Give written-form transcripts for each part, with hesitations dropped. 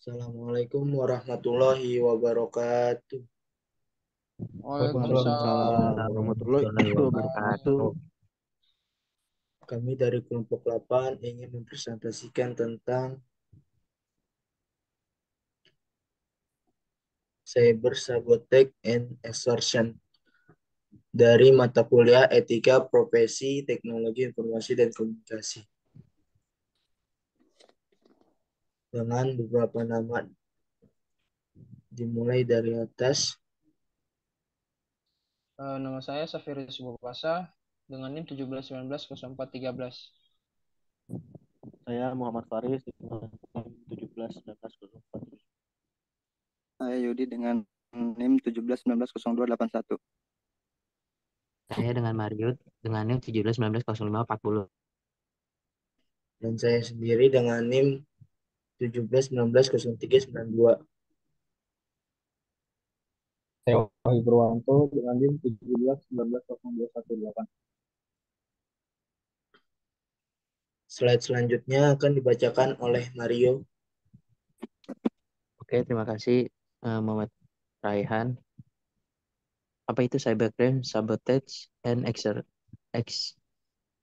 Assalamualaikum warahmatullahi wabarakatuh. Waalaikumsalam Waalaikumsalam Waalaikumsalam. warahmatullahi warahmatullahi wabarakatuh. wabarakatuh. Kami dari kelompok 8 ingin mempresentasikan tentang Cyber Sabotage and Extortion dari mata kuliah Etika Profesi Teknologi Informasi dan Komunikasi dengan beberapa nama dimulai dari atas. Nama saya Safirus Bupasa dengan NIM 17190413. Saya Muhammad Faris dengan 17 19 04. Saya Yudi dengan NIM 17190281. Saya dengan Mario dengan NIM 17190540. Dan saya sendiri dengan NIM 17190392. Saya Wahyu Purwanto dengan NIM 17 19 0218. Slide selanjutnya akan dibacakan oleh Mario. Oke, terima kasih Muhammad Raihan. Apa itu cybercrime, sabotage, and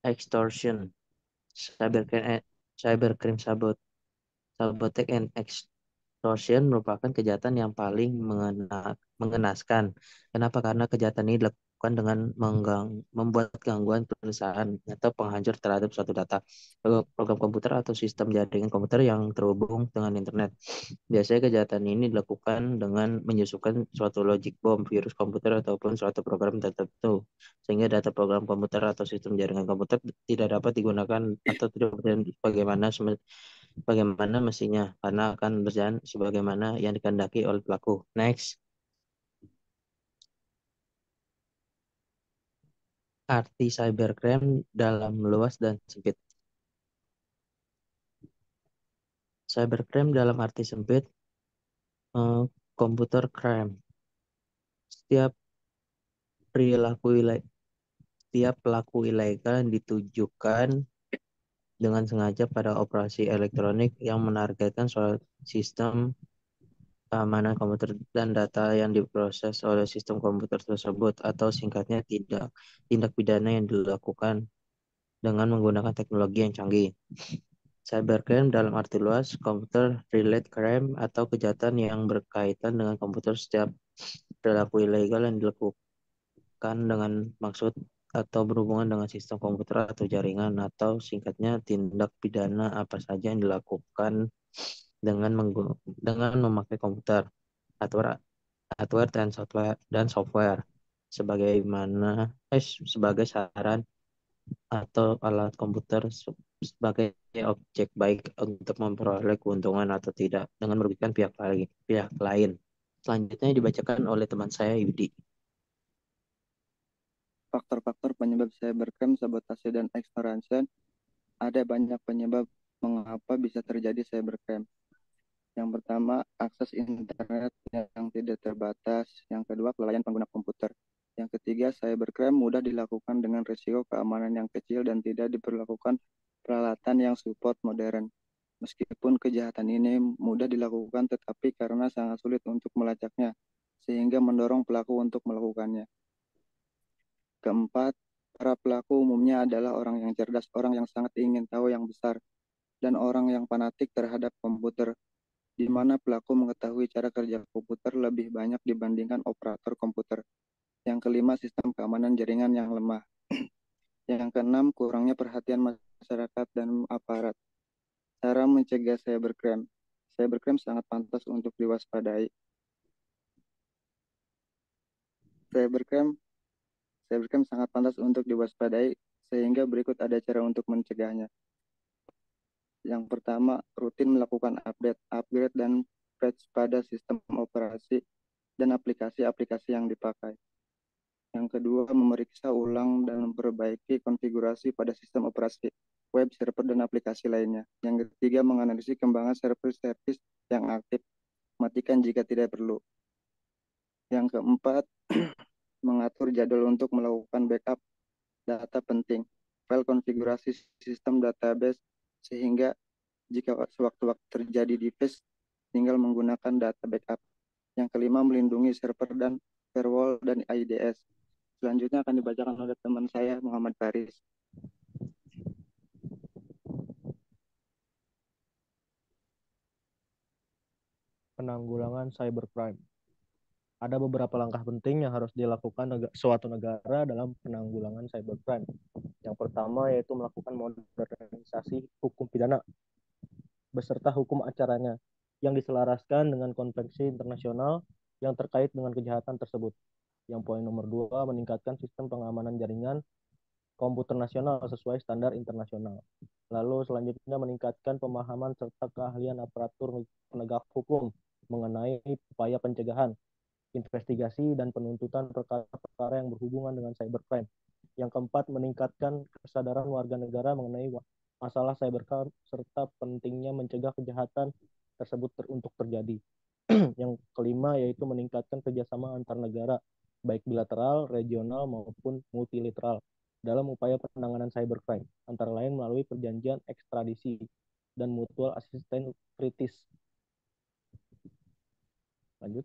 extortion? Cybercrime, sabotage, and extortion merupakan kejahatan yang paling mengenaskan. Kenapa? Karena kejahatan ini dilakukan dengan membuat gangguan perusahaan atau penghancur terhadap suatu data, program komputer atau sistem jaringan komputer yang terhubung dengan internet. Biasanya kejahatan ini dilakukan dengan menyusupan suatu logic bomb, virus komputer, ataupun suatu program tertentu, sehingga data program komputer atau sistem jaringan komputer tidak dapat digunakan atau tidak berjalan bagaimana mestinya, karena akan berjalan sebagaimana yang dikehendaki oleh pelaku. Next. Arti cybercrime dalam luas dan sempit. Cybercrime dalam arti sempit, computer crime. Setiap pelaku ilegal yang ditujukan dengan sengaja pada operasi elektronik yang menargetkan suatu sistem keamanan komputer dan data yang diproses oleh sistem komputer tersebut, atau singkatnya tindak pidana yang dilakukan dengan menggunakan teknologi yang canggih. Cybercrime dalam arti luas, computer-related crime atau kejahatan yang berkaitan dengan komputer. Setiap perilaku ilegal yang dilakukan dengan maksud atau berhubungan dengan sistem komputer atau jaringan, atau singkatnya tindak pidana apa saja yang dilakukan dengan memakai komputer, hardware dan software sebagai saran atau alat komputer sebagai objek baik untuk memperoleh keuntungan atau tidak dengan merugikan pihak lain. Selanjutnya dibacakan oleh teman saya Yudi. Faktor-faktor penyebab cybercrime, sabotase, dan extortion. Ada banyak penyebab mengapa bisa terjadi cybercrime. Yang pertama, akses internet yang tidak terbatas. Yang kedua, kelalaian pengguna komputer. Yang ketiga, cybercrime mudah dilakukan dengan risiko keamanan yang kecil dan tidak diperlakukan peralatan yang support modern. Meskipun kejahatan ini mudah dilakukan, tetapi karena sangat sulit untuk melacaknya, sehingga mendorong pelaku untuk melakukannya. Keempat, para pelaku umumnya adalah orang yang cerdas, orang yang sangat ingin tahu yang besar, dan orang yang fanatik terhadap komputer, di mana pelaku mengetahui cara kerja komputer lebih banyak dibandingkan operator komputer. Yang kelima, sistem keamanan jaringan yang lemah. Yang keenam, kurangnya perhatian masyarakat dan aparat. Cara mencegah cybercrime. Cybercrime sangat pantas untuk diwaspadai. Cybercrime sangat pantas untuk diwaspadai, sehingga berikut ada cara untuk mencegahnya. Yang pertama, rutin melakukan upgrade, dan patch pada sistem operasi dan aplikasi-aplikasi yang dipakai. Yang kedua, memeriksa ulang dan memperbaiki konfigurasi pada sistem operasi, web server, dan aplikasi lainnya. Yang ketiga, menganalisis kembangan servis-servis yang aktif, matikan jika tidak perlu. Yang keempat, mengatur jadwal untuk melakukan backup data penting, file konfigurasi sistem database, sehingga jika sewaktu-waktu terjadi device tinggal menggunakan data backup. Yang kelima, melindungi server dan firewall dan IDS. Selanjutnya akan dibacakan oleh teman saya, Muhammad Faris. Penanggulangan cybercrime. Ada beberapa langkah penting yang harus dilakukan suatu negara dalam penanggulangan cybercrime. Yang pertama yaitu melakukan modernisasi hukum pidana beserta hukum acaranya yang diselaraskan dengan konvensi internasional yang terkait dengan kejahatan tersebut. Yang poin nomor 2, meningkatkan sistem pengamanan jaringan komputer nasional sesuai standar internasional. Lalu selanjutnya meningkatkan pemahaman serta keahlian aparatur penegak hukum mengenai upaya pencegahan, investigasi, dan penuntutan perkara-perkara yang berhubungan dengan cybercrime. Yang keempat, meningkatkan kesadaran warga negara mengenai masalah cybercrime serta pentingnya mencegah kejahatan tersebut untuk terjadi. Yang kelima, yaitu meningkatkan kerjasama antar negara, baik bilateral, regional, maupun multilateral, dalam upaya penanganan cybercrime, antara lain melalui perjanjian ekstradisi dan mutual assistance treaties. Lanjut.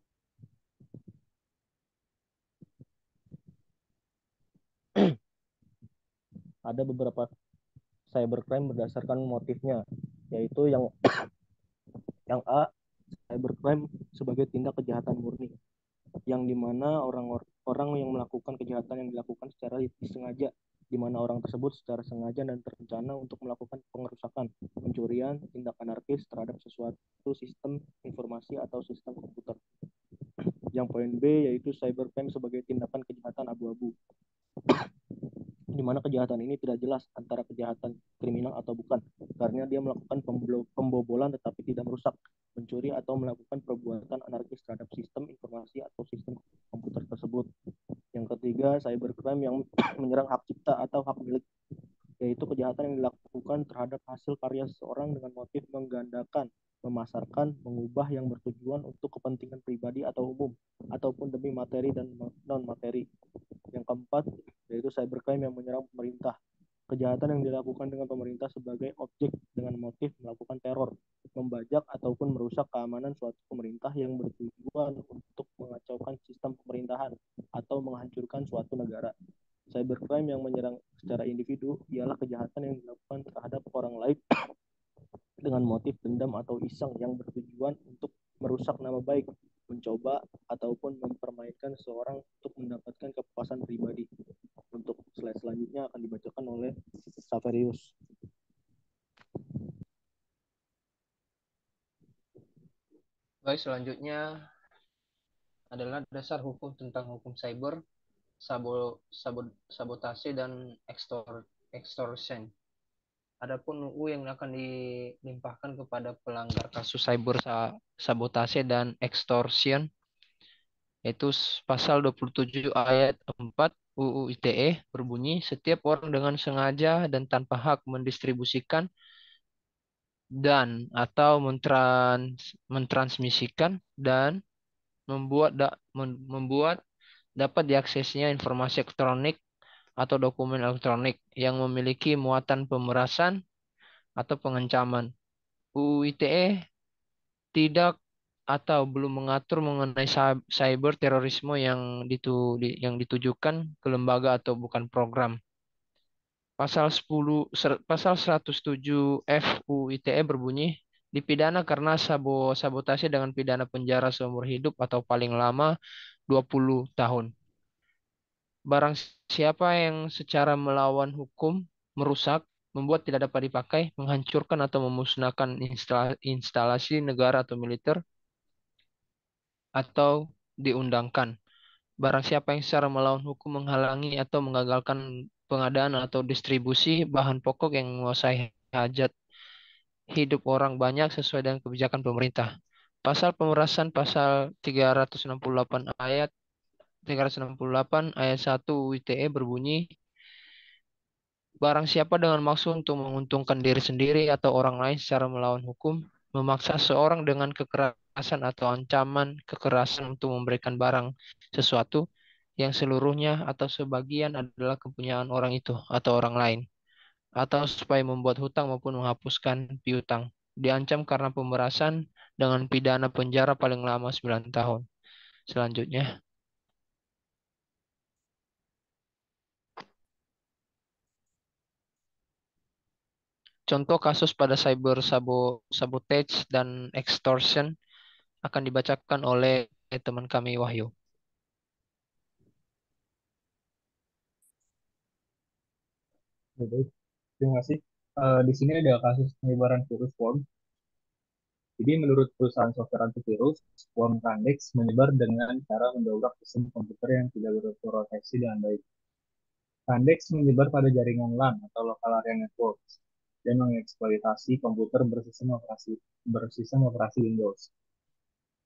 Ada beberapa cybercrime berdasarkan motifnya, yaitu yang A, cybercrime sebagai tindak kejahatan murni, yang dimana orang yang melakukan kejahatan yang dilakukan secara disengaja, di mana orang tersebut secara sengaja dan terencana untuk melakukan pengerusakan, pencurian, tindak anarkis terhadap sesuatu sistem informasi atau sistem komputer. Yang poin B yaitu cybercrime sebagai tindakan kejahatan abu-abu, di mana kejahatan ini tidak jelas antara kejahatan kriminal atau bukan, karena dia melakukan pembobolan tetapi tidak merusak, mencuri, atau melakukan perbuatan anarkis terhadap sistem informasi atau sistem komputer tersebut. Yang ketiga, cybercrime yang menyerang hak cipta atau hak milik, yaitu kejahatan yang dilakukan terhadap hasil karya seseorang dengan motif menggandakan, memasarkan, mengubah yang bertujuan untuk kepentingan pribadi atau umum, ataupun demi materi dan non-materi. Yang keempat, yaitu cybercrime yang menyerang pemerintah. Kejahatan yang dilakukan dengan pemerintah sebagai objek dengan motif melakukan teror, membajak, ataupun merusak keamanan suatu pemerintah yang bertujuan untuk mengacaukan sistem pemerintahan atau menghancurkan suatu negara. Cybercrime yang menyerang secara individu ialah kejahatan yang dilakukan terhadap orang lain dengan motif dendam atau iseng yang bertujuan untuk merusak nama baik, mencoba ataupun mempermainkan seseorang untuk mendapatkan kepuasan pribadi. Untuk slide selanjutnya akan dibacakan oleh Saverius. Baik, selanjutnya adalah dasar hukum tentang hukum cyber, sabotase, dan extortion. Adapun UU yang akan dilimpahkan kepada pelanggar kasus cyber, sabotase, dan extortion yaitu pasal 27 ayat 4 UU ITE berbunyi, setiap orang dengan sengaja dan tanpa hak mendistribusikan dan atau mentransmisikan dan membuat dapat diaksesnya informasi elektronik atau dokumen elektronik yang memiliki muatan pemerasan atau pengancaman. UU ITE tidak atau belum mengatur mengenai cyber terorisme yang ditujukan ke lembaga atau bukan program. Pasal 107 F UU ITE berbunyi, dipidana karena sabotase dengan pidana penjara seumur hidup atau paling lama 20 tahun. Barang siapa yang secara melawan hukum, merusak, membuat tidak dapat dipakai, menghancurkan atau memusnahkan instalasi negara atau militer, atau diundangkan. Barang siapa yang secara melawan hukum menghalangi atau menggagalkan pengadaan atau distribusi bahan pokok yang menguasai hajat hidup orang banyak sesuai dengan kebijakan pemerintah. Pasal pemerasan pasal 368 ayat 1 ITE berbunyi, barang siapa dengan maksud untuk menguntungkan diri sendiri atau orang lain secara melawan hukum, memaksa seorang dengan kekerasan atau ancaman kekerasan untuk memberikan barang sesuatu yang seluruhnya atau sebagian adalah kepunyaan orang itu atau orang lain, atau supaya membuat hutang maupun menghapuskan piutang, diancam karena pemerasan dengan pidana penjara paling lama 9 tahun. Selanjutnya, contoh kasus pada cyber sabotage dan extortion akan dibacakan oleh teman kami Wahyu. Baik, terima kasih. Di sini ada kasus penyebaran virus worm. Jadi menurut perusahaan software antivirus, worm Candex menyebar dengan cara mendobrak sistem komputer yang tidak berproteksi dengan baik. Candex menyebar pada jaringan LAN atau Local Area Networks dan mengeksploitasi komputer bersistem operasi Windows.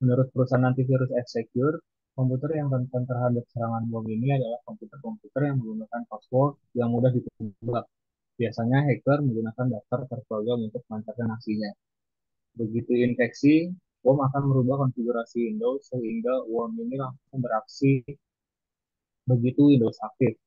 Menurut perusahaan antivirus F-Secure, komputer yang rentan terhadap serangan bom ini adalah komputer-komputer yang menggunakan password yang mudah ditebak. Biasanya hacker menggunakan daftar terprogram untuk melancarkan aksinya. Begitu infeksi, bom akan merubah konfigurasi Windows sehingga worm ini langsung beraksi begitu Windows aktif.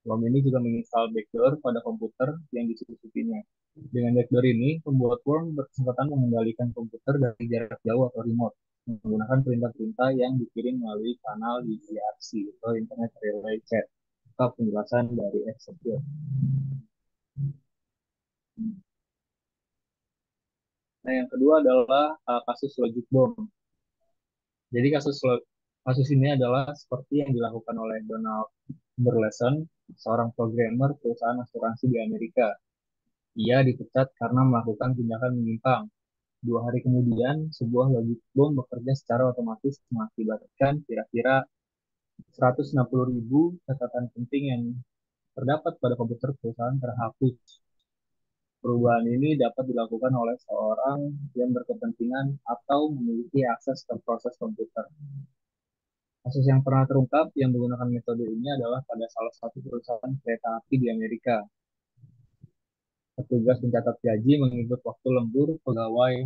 Worm ini juga menginstal backdoor pada komputer yang disusupinya. Dengan backdoor ini, pembuat worm berkesempatan mengendalikan komputer dari jarak jauh atau remote menggunakan perintah-perintah yang dikirim melalui kanal di IRC atau Internet Relay Chat. Atau penjelasan dari F-Secure. Nah, yang kedua adalah kasus logic bomb. Jadi kasus ini adalah seperti yang dilakukan oleh Donald Burleson, seorang programmer perusahaan asuransi di Amerika. Ia dipecat karena melakukan tindakan menyimpang. 2 hari kemudian, sebuah logic bomb bekerja secara otomatis mengakibatkan kira-kira 160.000 catatan penting yang terdapat pada komputer perusahaan terhapus. Perubahan ini dapat dilakukan oleh seorang yang berkepentingan atau memiliki akses ke proses komputer. Kasus yang pernah terungkap yang menggunakan metode ini adalah pada salah satu perusahaan kereta api di Amerika. Petugas pencatat gaji menginput waktu lembur pegawai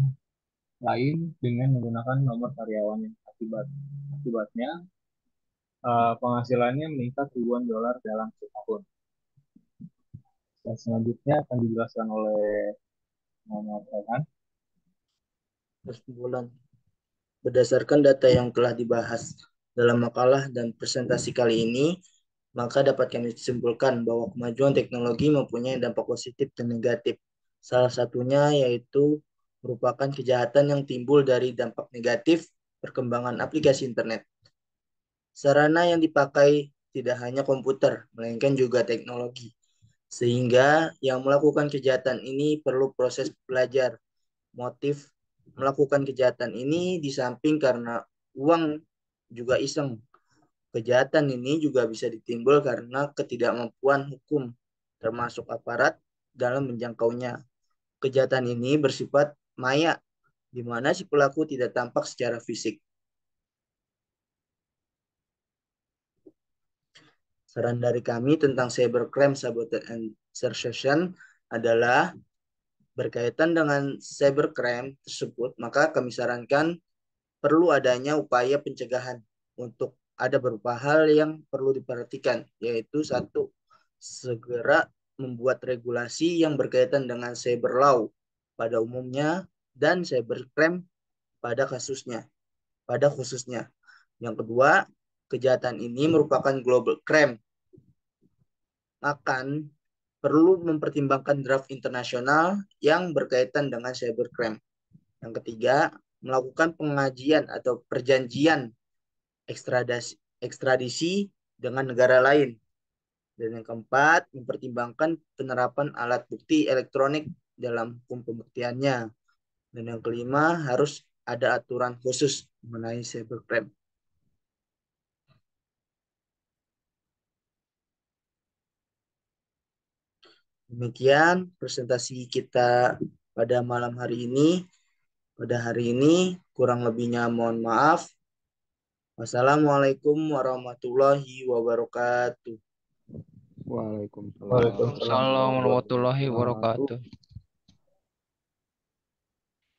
lain dengan menggunakan nomor karyawan yang akibatnya penghasilannya meningkat ribuan dolar dalam setahun. Dan selanjutnya akan dijelaskan oleh Muhammad Rehan. Kesimpulan. Berdasarkan data yang telah dibahas dalam makalah dan presentasi kali ini, maka dapat kami simpulkan bahwa kemajuan teknologi mempunyai dampak positif dan negatif. Salah satunya yaitu merupakan kejahatan yang timbul dari dampak negatif perkembangan aplikasi internet. Sarana yang dipakai tidak hanya komputer, melainkan juga teknologi. Sehingga yang melakukan kejahatan ini perlu proses belajar. Motif melakukan kejahatan ini di samping karena uang juga iseng. Kejahatan ini juga bisa ditimbul karena ketidakmampuan hukum, termasuk aparat, dalam menjangkaunya. Kejahatan ini bersifat maya, di mana si pelaku tidak tampak secara fisik. Saran dari kami tentang cybercrime, sabotage, and extortion adalah berkaitan dengan cybercrime tersebut, maka kami sarankan perlu adanya upaya pencegahan untuk ada beberapa hal yang perlu diperhatikan, yaitu satu, segera membuat regulasi yang berkaitan dengan cyber law pada umumnya dan cybercrime pada khususnya. Yang kedua, kejahatan ini merupakan global crime. Akan perlu mempertimbangkan draft internasional yang berkaitan dengan cybercrime. Yang ketiga, melakukan pengajian atau perjanjian ekstradisi dengan negara lain. Dan yang keempat, mempertimbangkan penerapan alat bukti elektronik dalam hukum pembuktiannya. Dan yang kelima, harus ada aturan khusus mengenai cybercrime. Demikian presentasi kita pada malam hari ini. Pada hari ini, kurang lebihnya mohon maaf. Wassalamualaikum warahmatullahi wabarakatuh. Waalaikumsalam. Waalaikumsalam Assalamualaikum warahmatullahi wabarakatuh.